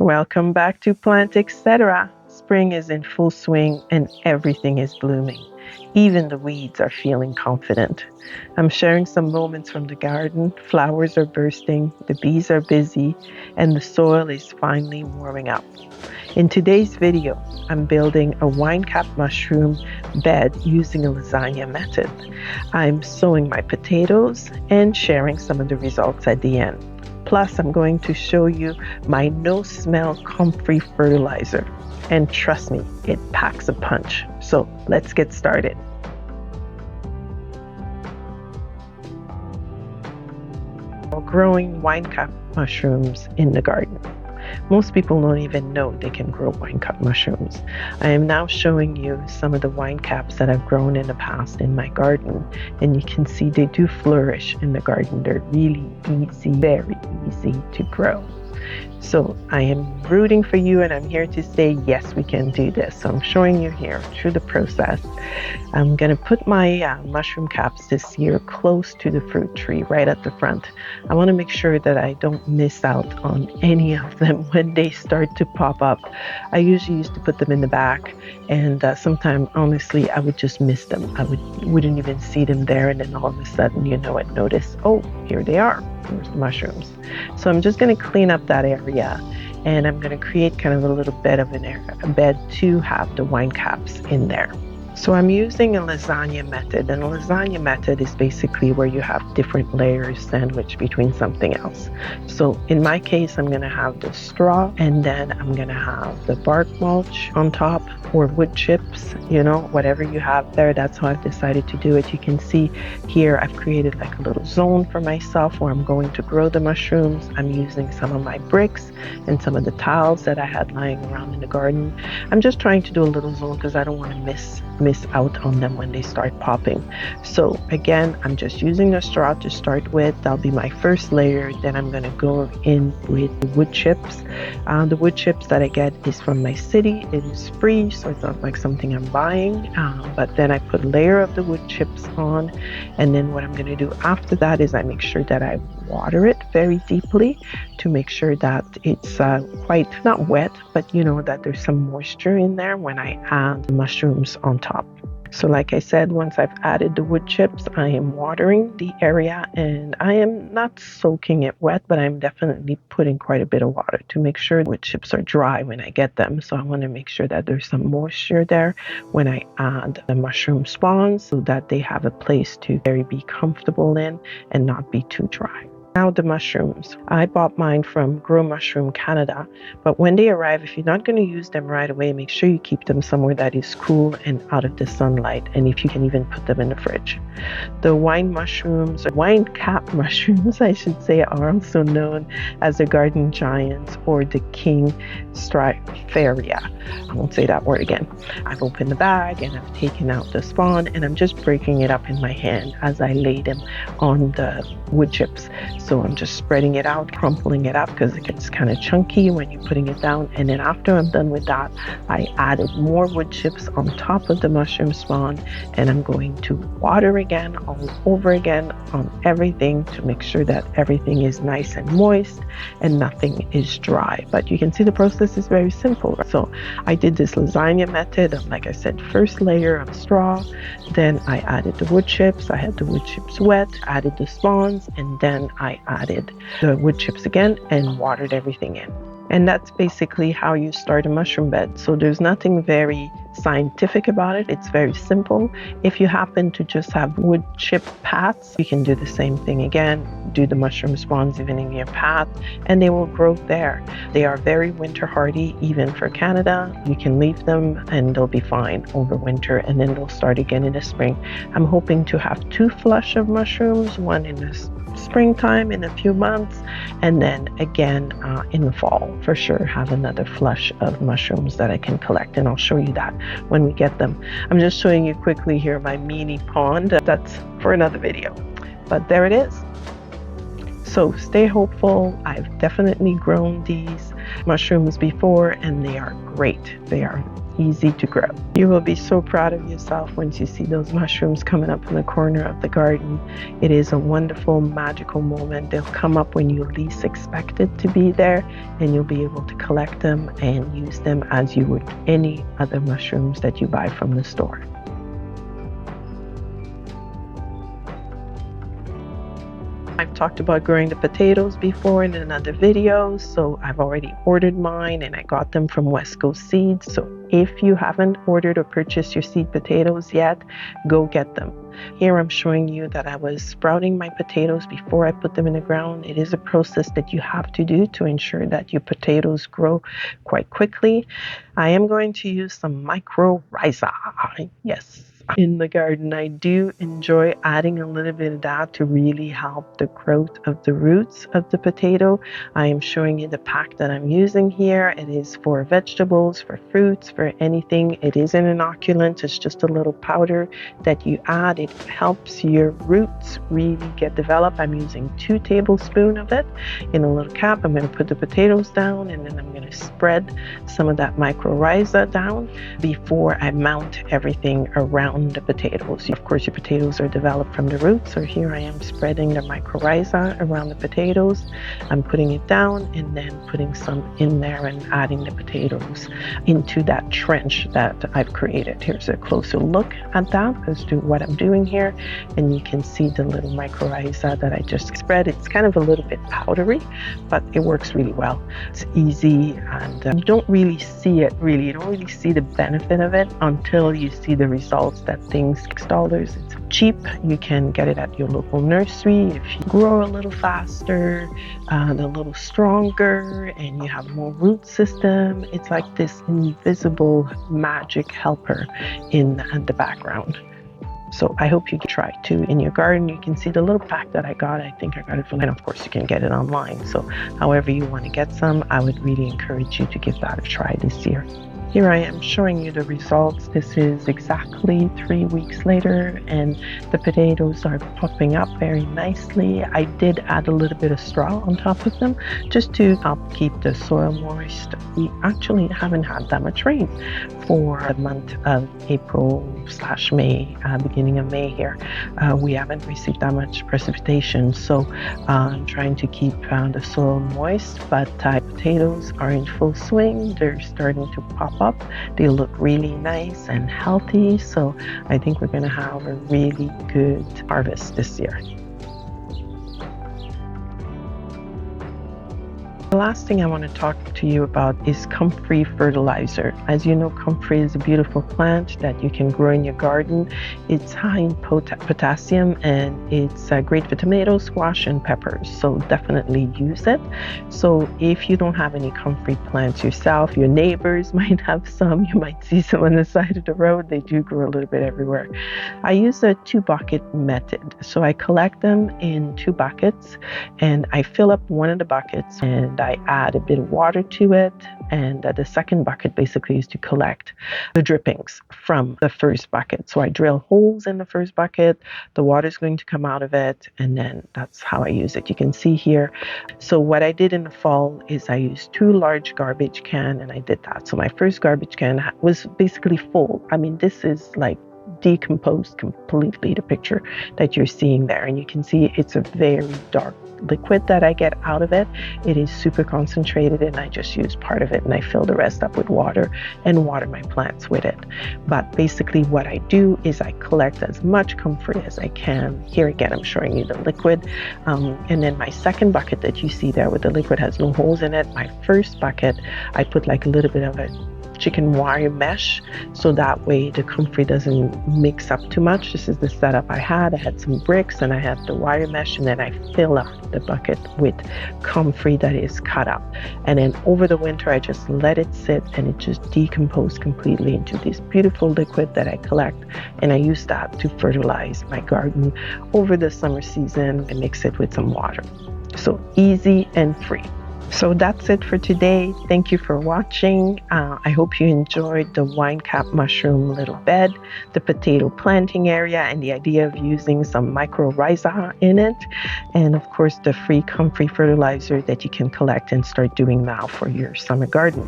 Welcome back to Plant Etc. Spring is in full swing and everything is blooming. Even the weeds are feeling confident. I'm sharing some moments from the garden. Flowers are bursting, the bees are busy, and the soil is finally warming up. In today's video, I'm building a wine cap mushroom bed using a lasagna method. I'm sowing my potatoes and sharing some of the results at the end. Plus, I'm going to show you my no-smell Comfrey fertilizer. And trust me, it packs a punch. So let's get started. Growing wine cap mushrooms in the garden. Most people don't even know they can grow wine cap mushrooms. I am now showing you some of the wine caps that I've grown in the past in my garden, and you can see they do flourish in the garden. They're really easy, very easy to grow. So I am rooting for you, and I'm here to say, yes, we can do this. So I'm showing you here through the process. I'm going to put my mushroom caps this year close to the fruit tree, right at the front. I want to make sure that I don't miss out on any of them when they start to pop up. I usually used to put them in the back, and sometimes, honestly, I would just miss them. I wouldn't even see them there, and then all of a sudden, I'd notice, oh, here they are. There's the mushrooms. So I'm just going to clean up that area, and I'm going to create kind of a little bed of a bed to have the wine caps in there. So I'm using a lasagna method, and a lasagna method is basically where you have different layers sandwiched between something else. So in my case, I'm going to have the straw, and then I'm going to have the bark mulch on top, or wood chips, whatever you have there. That's how I've decided to do it. You can see here I've created like a little zone for myself where I'm going to grow the mushrooms. I'm using some of my bricks and some of the tiles that I had lying around in the garden. I'm just trying to do a little zone because I don't want to miss out on them when they start popping. So again, I'm just using the straw to start with. That'll be my first layer. Then I'm going to go in with the wood chips. The wood chips that I get is from my city. It is free, so it's not like something I'm buying. But then I put a layer of the wood chips on, and then what I'm going to do after that is I make sure that I water it very deeply to make sure that it's quite not wet, but that there's some moisture in there when I add the mushrooms on top. So like I said, once I've added the wood chips, I am watering the area, and I am not soaking it wet, but I'm definitely putting quite a bit of water to make sure the wood chips are dry when I get them. So I want to make sure that there's some moisture there when I add the mushroom spawns so that they have a place to be comfortable in and not be too dry. Now the mushrooms. I bought mine from Grow Mushroom Canada, but when they arrive, if you're not going to use them right away, make sure you keep them somewhere that is cool and out of the sunlight, and if you can even put them in the fridge. The wine mushrooms, or wine cap mushrooms, I should say, are also known as the garden giants or the king strypharia. I won't say that word again. I've opened the bag and I've taken out the spawn, and I'm just breaking it up in my hand as I lay them on the wood chips. So I'm just spreading it out, crumpling it up because it gets kind of chunky when you're putting it down. And then after I'm done with that, I added more wood chips on top of the mushroom spawn, and I'm going to water again, all over again on everything to make sure that everything is nice and moist and nothing is dry. But you can see the process is very simple. So I did this lasagna method of, like I said, first layer of straw, then I added the wood chips. I had the wood chips wet, added the spawns, and then I added the wood chips again and watered everything in. And that's basically how you start a mushroom bed. So there's nothing very scientific about it. It's very simple. If you happen to just have wood chip paths, you can do the same thing again. Do the mushroom spawns even in your path, and they will grow there. They are very winter hardy, even for Canada. You can leave them and they'll be fine over winter, and then they'll start again in the spring. I'm hoping to have 2 flush of mushrooms, one in the springtime in a few months, and then again in the fall for sure have another flush of mushrooms that I can collect, and I'll show you that when we get them. I'm just showing you quickly here my mini pond. That's for another video, but there it is. So stay hopeful. I've definitely grown these mushrooms before, and they are great. They are easy to grow. You will be so proud of yourself once you see those mushrooms coming up in the corner of the garden. It is a wonderful, magical moment. They'll come up when you least expect it to be there, and you'll be able to collect them and use them as you would any other mushrooms that you buy from the store. I've talked about growing the potatoes before in another video, so I've already ordered mine and I got them from West Coast Seeds. So if you haven't ordered or purchased your seed potatoes yet, go get them. Here I'm showing you that I was sprouting my potatoes before I put them in the ground. It is a process that you have to do to ensure that your potatoes grow quite quickly. I am going to use some mycorrhiza. Yes. In the garden, I do enjoy adding a little bit of that to really help the growth of the roots of the potato. I am showing you the pack that I'm using here. It is for vegetables, for fruits, for anything. It is an inoculant. It's just a little powder that you add. It helps your roots really get developed. I'm using 2 tablespoons of it in a little cap. I'm going to put the potatoes down, and then I'm going to spread some of that mycorrhiza down before I mount everything around the potatoes. Of course, your potatoes are developed from the roots, so here I am spreading the mycorrhiza around the potatoes. I'm putting it down and then putting some in there and adding the potatoes into that trench that I've created. Here's a closer look at that as to what I'm doing here, and you can see the little mycorrhiza that I just spread. It's kind of a little bit powdery, but it works really well. It's easy, and you don't really see it, you don't really see the benefit of it until you see the results. That thing's $6. It's cheap. You can get it at your local nursery. If you grow a little faster, a little stronger, and you have more root system, it's like this invisible magic helper in the background. So I hope you can try too in your garden. You can see the little pack that I got. I think I got it from, and of course you can get it online. So however you want to get some, I would really encourage you to give that a try this year. Here I am showing you the results. This is exactly 3 weeks later, and the potatoes are popping up very nicely. I did add a little bit of straw on top of them just to help keep the soil moist. We actually haven't had that much rain for the month of April/May, beginning of May here. We haven't received that much precipitation, so I'm trying to keep the soil moist, but potatoes are in full swing. They're starting to pop up. They look really nice and healthy, so I think we're going to have a really good harvest this year. The last thing I want to talk to you about is Comfrey fertilizer. As you know, Comfrey is a beautiful plant that you can grow in your garden. It's high in potassium, and it's great for tomatoes, squash, and peppers. So definitely use it. So if you don't have any Comfrey plants yourself, your neighbors might have some. You might see some on the side of the road. They do grow a little bit everywhere. I use a 2-bucket method. So I collect them in 2 buckets, and I fill up one of the buckets, and I add a bit of water to it, and the second bucket basically is to collect the drippings from the first bucket. So I drill holes in the first bucket, the water is going to come out of it, and then that's how I use it. You can see here. So what I did in the fall is I used 2 large garbage cans, and I did that. So my first garbage can was basically full. I mean, this is like decomposed completely, the picture that you're seeing there, and you can see it's a very dark liquid that I get out of it. It is super concentrated, and I just use part of it and I fill the rest up with water and water my plants with it. But basically what I do is I collect as much Comfrey as I can. Here again, I'm showing you the liquid. And then my second bucket that you see there with the liquid has no holes in it. My first bucket, I put like a little bit of a chicken wire mesh, so that way the Comfrey doesn't mix up too much. This is the setup I had. I had some bricks and I had the wire mesh, and then I fill up the bucket with Comfrey that is cut up. And then over the winter, I just let it sit, and it just decomposes completely into this beautiful liquid that I collect, and I use that to fertilize my garden over the summer season and mix it with some water. So easy and free. So that's it for today. Thank you for watching. I hope you enjoyed the wine cap mushroom little bed, the potato planting area, and the idea of using some mycorrhiza in it. And of course, the free Comfrey fertilizer that you can collect and start doing now for your summer garden.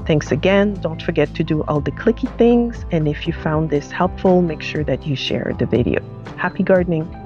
Thanks again. Don't forget to do all the clicky things. And if you found this helpful, make sure that you share the video. Happy gardening.